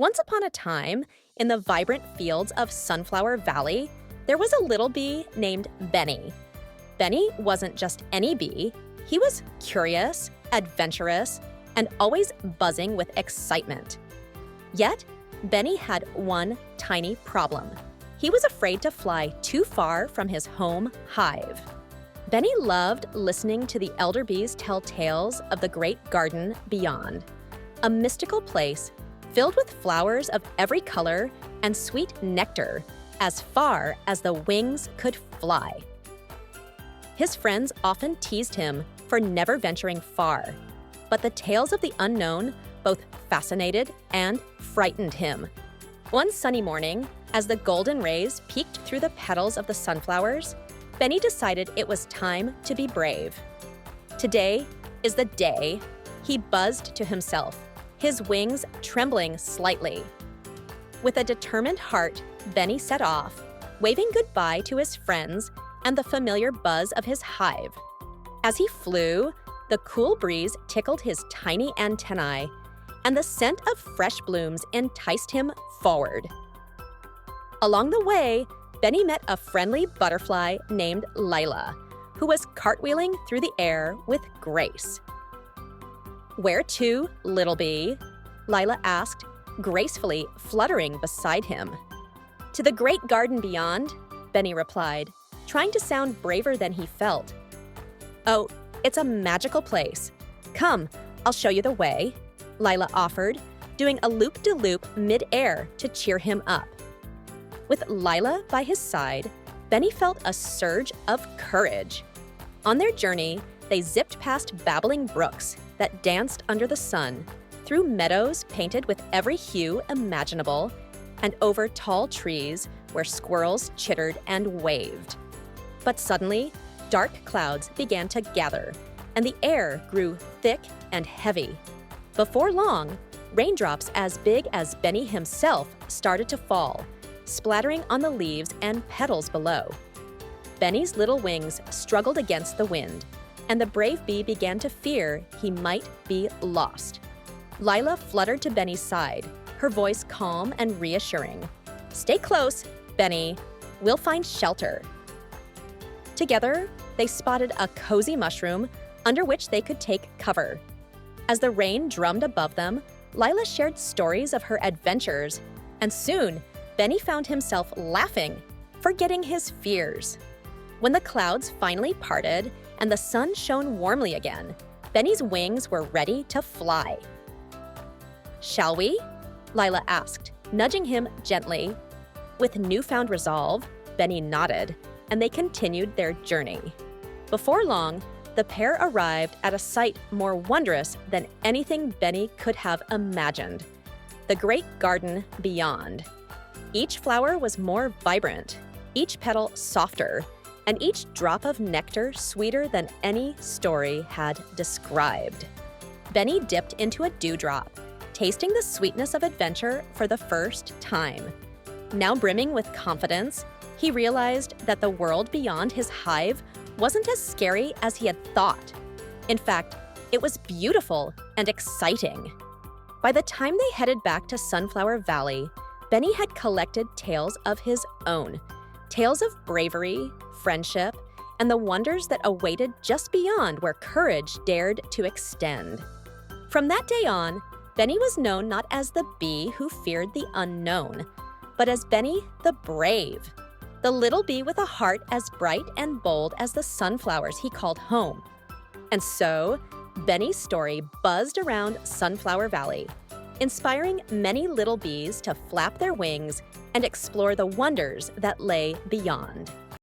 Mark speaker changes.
Speaker 1: Once upon a time, in the vibrant fields of Sunflower Valley, there was a little bee named Benny. Benny wasn't just any bee, he was curious, adventurous, and always buzzing with excitement. Yet, Benny had one tiny problem. He was afraid to fly too far from his home hive. Benny loved listening to the elder bees tell tales of the great garden beyond, a mystical place filled with flowers of every color and sweet nectar as far as the wings could fly. His friends often teased him for never venturing far, but the tales of the unknown both fascinated and frightened him. One sunny morning, as the golden rays peeked through the petals of the sunflowers, Benny decided it was time to be brave. Today is the day, he buzzed to himself, his wings trembling slightly. With a determined heart, Benny set off, waving goodbye to his friends and the familiar buzz of his hive. As he flew, the cool breeze tickled his tiny antennae, and the scent of fresh blooms enticed him forward. Along the way, Benny met a friendly butterfly named Lila, who was cartwheeling through the air with grace. "Where to, little bee?" Lila asked, gracefully fluttering beside him. "To the great garden beyond," Benny replied, trying to sound braver than he felt. "Oh, it's a magical place. Come, I'll show you the way," Lila offered, doing a loop-de-loop mid-air to cheer him up. With Lila by his side, Benny felt a surge of courage. On their journey, they zipped past babbling brooks that danced under the sun, through meadows painted with every hue imaginable, and over tall trees where squirrels chittered and waved. But suddenly, dark clouds began to gather, and the air grew thick and heavy. Before long, raindrops as big as Benny himself started to fall, splattering on the leaves and petals below. Benny's little wings struggled against the wind, and the brave bee began to fear he might be lost. Lila fluttered to Benny's side, her voice calm and reassuring. "Stay close, Benny. We'll find shelter." Together, they spotted a cozy mushroom under which they could take cover. As the rain drummed above them, Lila shared stories of her adventures, and soon, Benny found himself laughing, forgetting his fears. When the clouds finally parted and the sun shone warmly again, Benny's wings were ready to fly. "Shall we?" Lila asked, nudging him gently. With newfound resolve, Benny nodded, and they continued their journey. Before long, the pair arrived at a sight more wondrous than anything Benny could have imagined: the great garden beyond. Each flower was more vibrant, each petal softer, and each drop of nectar sweeter than any story had described. Benny dipped into a dewdrop, tasting the sweetness of adventure for the first time. Now brimming with confidence, he realized that the world beyond his hive wasn't as scary as he had thought. In fact, it was beautiful and exciting. By the time they headed back to Sunflower Valley, Benny had collected tales of his own, tales of bravery, friendship, and the wonders that awaited just beyond where courage dared to extend. From that day on, Benny was known not as the bee who feared the unknown, but as Benny the Brave, the little bee with a heart as bright and bold as the sunflowers he called home. And so, Benny's story buzzed around Sunflower Valley, inspiring many little bees to flap their wings and explore the wonders that lay beyond.